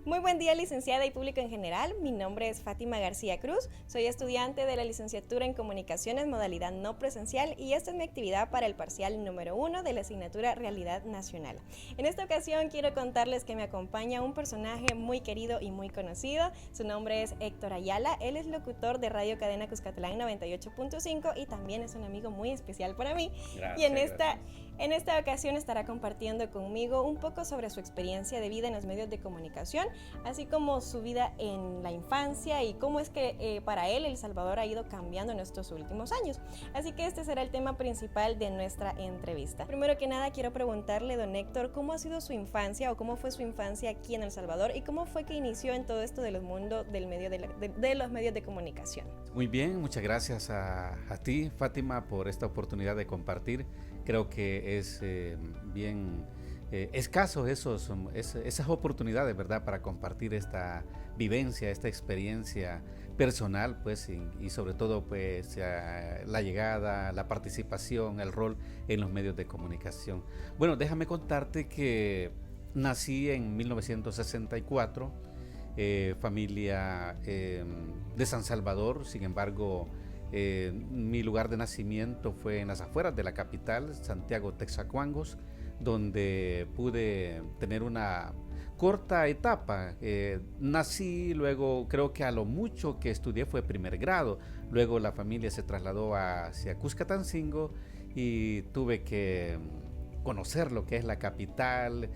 Muy buen día, licenciada y público en general. Mi nombre es Fátima García Cruz. Soy estudiante de la licenciatura en Comunicaciones, modalidad no presencial, y esta es mi actividad para el parcial número 1 de la asignatura Realidad Nacional. En esta ocasión quiero contarles que me acompaña un personaje muy querido y muy conocido. Su nombre es Héctor Ayala. Él es locutor de Radio Cadena Cuscatlán 98.5 y también es un amigo muy especial para mí. Gracias, Y en esta ocasión estará compartiendo conmigo un poco sobre su experiencia de vida en los medios de comunicación, así como su vida en la infancia y cómo es que para él El Salvador ha ido cambiando en estos últimos años. Así que este será el tema principal de nuestra entrevista. Primero que nada quiero preguntarle, don Héctor, ¿cómo ha sido su infancia o cómo fue su infancia aquí en El Salvador y cómo fue que inició en todo esto del mundo del medio de los medios de comunicación? Muy bien, muchas gracias a ti, Fátima, por esta oportunidad de compartir. Creo que es bien escaso esas oportunidades, ¿verdad?, para compartir esta vivencia, esta experiencia personal, pues, y sobre todo, pues, la llegada, la participación, el rol en los medios de comunicación. Bueno, déjame contarte que nací en 1964, familia de San Salvador. Sin embargo, mi lugar de nacimiento fue en las afueras de la capital, Santiago Texacuangos, donde pude tener una corta etapa. Nací, luego creo que a lo mucho que estudié fue primer grado, luego la familia se trasladó hacia Cuscatancingo y tuve que conocer lo que es la capital,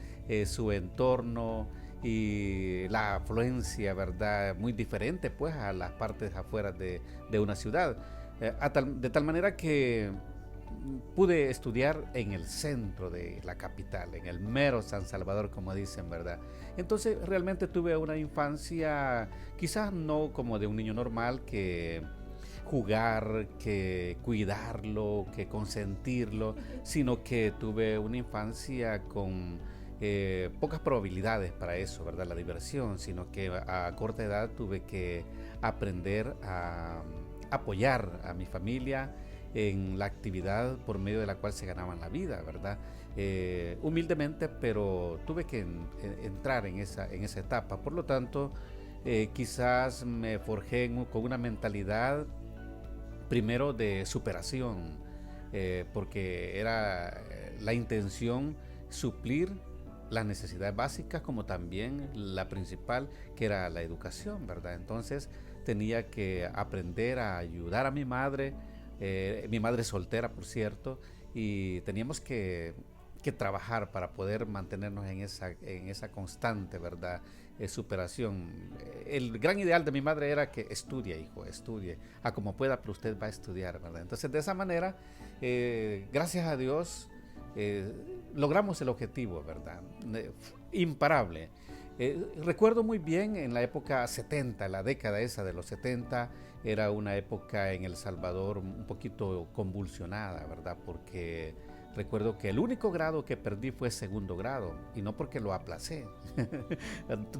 su entorno y la afluencia, ¿verdad?, muy diferente, pues, a las partes afuera de una ciudad, de tal manera que pude estudiar en el centro de la capital, en el mero San Salvador, como dicen, ¿verdad? Entonces realmente tuve una infancia quizás no como de un niño normal, que jugar, que cuidarlo, que consentirlo, sino que tuve una infancia con pocas probabilidades para eso, ¿verdad?, la diversión, sino que a corta edad tuve que aprender a apoyar a mi familia en la actividad por medio de la cual se ganaban la vida, ¿verdad? Humildemente, pero tuve que entrar en esa etapa. Por lo tanto, quizás me forjé con una mentalidad primero de superación, porque era la intención suplir las necesidades básicas, como también la principal, que era la educación, ¿verdad? Entonces tenía que aprender a ayudar a mi madre soltera, por cierto, y teníamos que trabajar para poder mantenernos en esa constante, ¿verdad?, superación. El gran ideal de mi madre era que estudie, hijo, estudie, a como pueda, pero usted va a estudiar, ¿verdad? Entonces, de esa manera, gracias a Dios, logramos el objetivo, ¿verdad?, imparable. Recuerdo muy bien en la época 70, la década esa de los 70, era una época en El Salvador un poquito convulsionada, ¿verdad?, porque recuerdo que el único grado que perdí fue segundo grado, y no porque lo aplacé.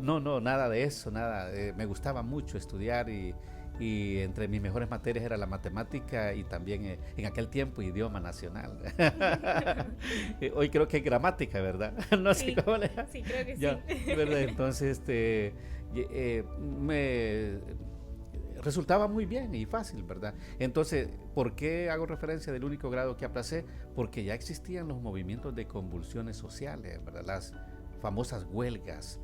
No, nada de eso, nada. Me gustaba mucho estudiar y entre mis mejores materias era la matemática y también en aquel tiempo idioma nacional. Hoy creo que es gramática, ¿verdad? No sé cómo le... Sí, creo que ya, sí. ¿verdad? Entonces, me resultaba muy bien y fácil, ¿verdad? Entonces, ¿por qué hago referencia del único grado que aplacé? Porque ya existían los movimientos de convulsiones sociales, ¿verdad?, las famosas huelgas.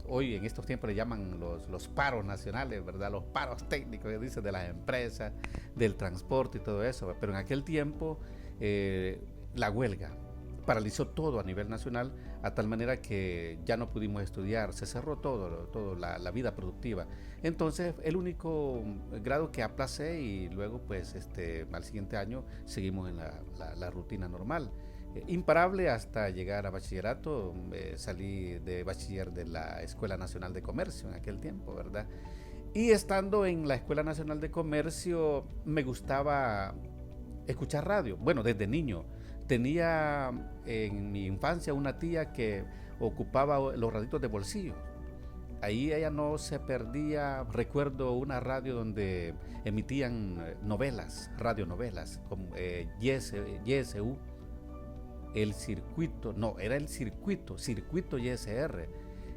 Hoy en estos tiempos le llaman los paros nacionales, ¿verdad?, los paros técnicos, dicen, de las empresas, del transporte y todo eso. Pero en aquel tiempo la huelga paralizó todo a nivel nacional, a tal manera que ya no pudimos estudiar, se cerró todo la vida productiva. Entonces, el único grado que aplacé, y luego, pues, al siguiente año seguimos en la rutina normal. Imparable hasta llegar a bachillerato. Salí de bachiller de la Escuela Nacional de Comercio en aquel tiempo, ¿verdad? Y estando en la Escuela Nacional de Comercio, me gustaba escuchar radio. Bueno, desde niño. Tenía en mi infancia una tía que ocupaba los raditos de bolsillo. Ahí ella no se perdía. Recuerdo una radio donde emitían novelas, radionovelas, como YSU, el circuito, no, era el circuito YSR.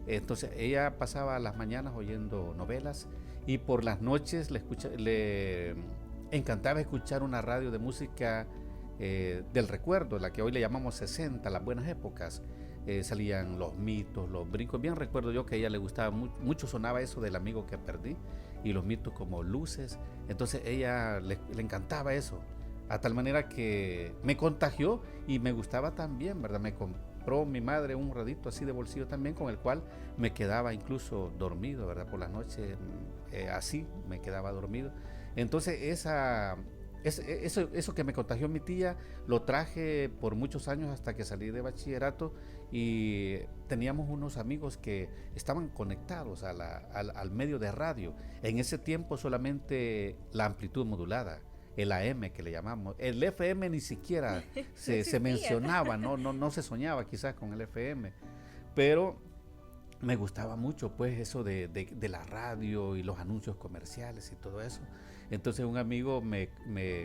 Entonces ella pasaba las mañanas oyendo novelas y por las noches le encantaba escuchar una radio de música del recuerdo, la que hoy le llamamos 60, las buenas épocas. Salían los mitos, los brincos. Bien recuerdo yo que a ella le gustaba mucho, sonaba eso del amigo que perdí y los mitos como luces. Entonces ella le encantaba eso, a tal manera que me contagió y me gustaba también, ¿verdad? Me compró mi madre un radito así de bolsillo también, con el cual me quedaba incluso dormido, ¿verdad? Por las noches así me quedaba dormido. Entonces eso que me contagió mi tía lo traje por muchos años hasta que salí de bachillerato y teníamos unos amigos que estaban conectados al medio de radio. En ese tiempo solamente la amplitud modulada, el AM que le llamamos, el FM ni siquiera se mencionaba, no se soñaba quizás con el FM, pero me gustaba mucho pues eso de la radio y los anuncios comerciales y todo eso. Entonces un amigo me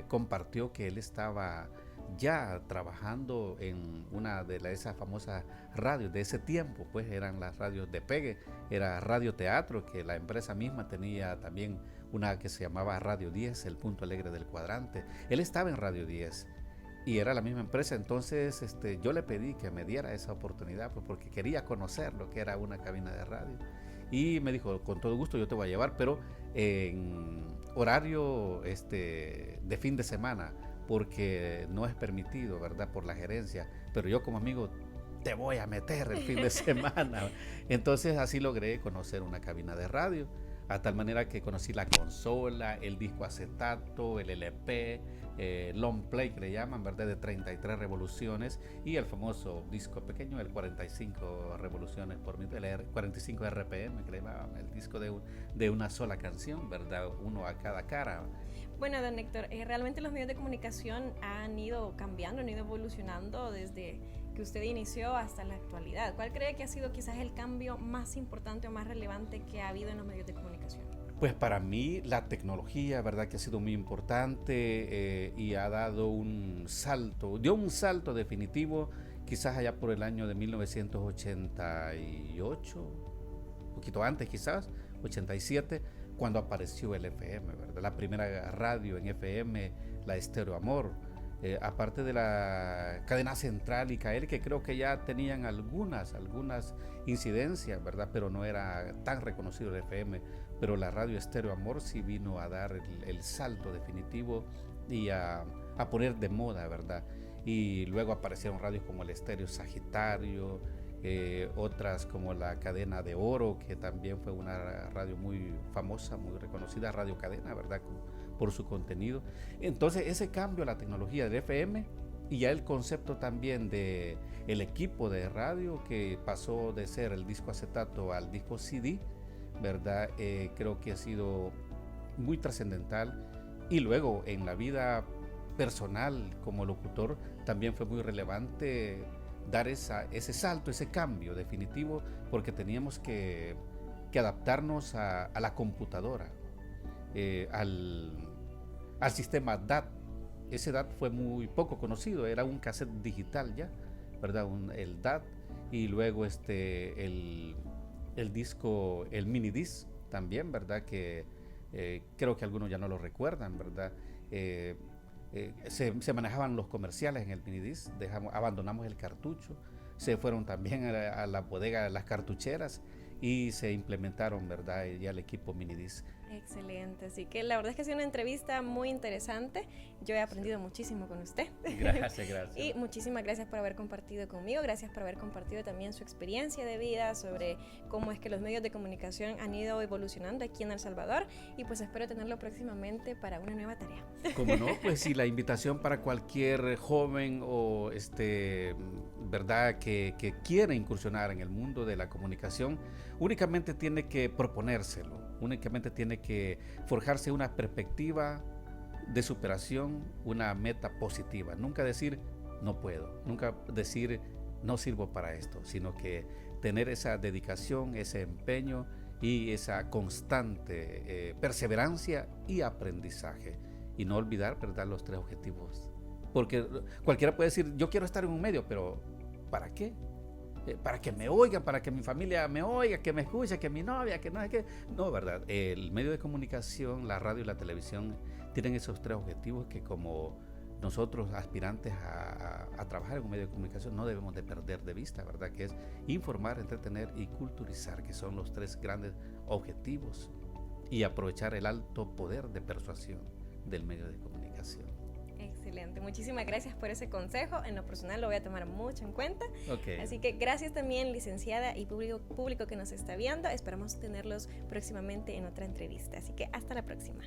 compartió que él estaba ya trabajando en una de esas famosas radios de ese tiempo, pues eran las radios de pegue, era Radio Teatro, que la empresa misma tenía también una que se llamaba Radio 10, el punto alegre del cuadrante. Él estaba en Radio 10 y era la misma empresa. Entonces yo le pedí que me diera esa oportunidad, pues, porque quería conocer lo que era una cabina de radio, y me dijo, con todo gusto yo te voy a llevar, pero en horario de fin de semana, porque no es permitido, ¿verdad?, por la gerencia, pero yo como amigo te voy a meter el fin de semana. Entonces así logré conocer una cabina de radio, a tal manera que conocí la consola, el disco acetato, el LP, long play que le llaman, ¿verdad?, de 33 revoluciones, y el famoso disco pequeño, el 45 revoluciones por minuto, el 45 RPM que le llamaban, el disco de una sola canción, ¿verdad?, uno a cada cara. Bueno, don Héctor, realmente los medios de comunicación han ido cambiando, han ido evolucionando desde que usted inició hasta la actualidad. ¿Cuál cree que ha sido quizás el cambio más importante o más relevante que ha habido en los medios de comunicación? Pues para mí la tecnología, ¿verdad?, que ha sido muy importante y ha dado dio un salto definitivo, quizás allá por el año de 1988, un poquito antes quizás, 87, cuando apareció el FM, ¿verdad?, la primera radio en FM, la Estéreo Amor. Aparte de la cadena central y KL, que creo que ya tenían algunas incidencias, ¿verdad?, pero no era tan reconocido el FM, pero la radio Estéreo Amor sí vino a dar el salto definitivo y a poner de moda, ¿verdad? Y luego aparecieron radios como el Estéreo Sagitario, otras como la Cadena de Oro, que también fue una radio muy famosa, muy reconocida, Radio Cadena, ¿verdad?, por su contenido. Entonces ese cambio a la tecnología del FM y ya el concepto también de el equipo de radio, que pasó de ser el disco acetato al disco CD, ¿verdad?, creo que ha sido muy trascendental. Y luego en la vida personal como locutor también fue muy relevante dar ese salto, ese cambio definitivo, porque teníamos que adaptarnos a la computadora, al sistema DAT. Ese DAT fue muy poco conocido, era un cassette digital ya, ¿verdad?, el DAT, y luego el disco, el mini disc también, ¿verdad?, que creo que algunos ya no lo recuerdan, ¿verdad? Se manejaban los comerciales en el minidisc, abandonamos el cartucho, se fueron también a la bodega de las cartucheras y se implementaron, ¿verdad?, ya el equipo minidisc. Excelente, así que la verdad es que ha sido una entrevista muy interesante. Yo he aprendido muchísimo con usted. Gracias. Y muchísimas gracias por haber compartido conmigo, gracias por haber compartido también su experiencia de vida sobre cómo es que los medios de comunicación han ido evolucionando aquí en El Salvador, y pues espero tenerlo próximamente para una nueva tarea. Como no, pues sí, la invitación para cualquier joven o verdad que quiera incursionar en el mundo de la comunicación, únicamente tiene que proponérselo. Únicamente tiene que forjarse una perspectiva de superación, una meta positiva. Nunca decir no puedo, nunca decir no sirvo para esto, sino que tener esa dedicación, ese empeño y esa constante perseverancia y aprendizaje. Y no olvidar, ¿verdad?, los 3 objetivos. Porque cualquiera puede decir, yo quiero estar en un medio, pero ¿para qué? para que me oigan, para que mi familia me oiga, que me escuche, que mi novia, que no es que... No, ¿verdad? El medio de comunicación, la radio y la televisión tienen esos tres objetivos que como nosotros aspirantes a trabajar en un medio de comunicación no debemos de perder de vista, ¿verdad? Que es informar, entretener y culturizar, que son los tres grandes objetivos, y aprovechar el alto poder de persuasión del medio de comunicación. Excelente, muchísimas gracias por ese consejo. En lo personal lo voy a tomar mucho en cuenta. Okay. Así que gracias también, licenciada y público que nos está viendo. Esperamos tenerlos próximamente en otra entrevista. Así que hasta la próxima.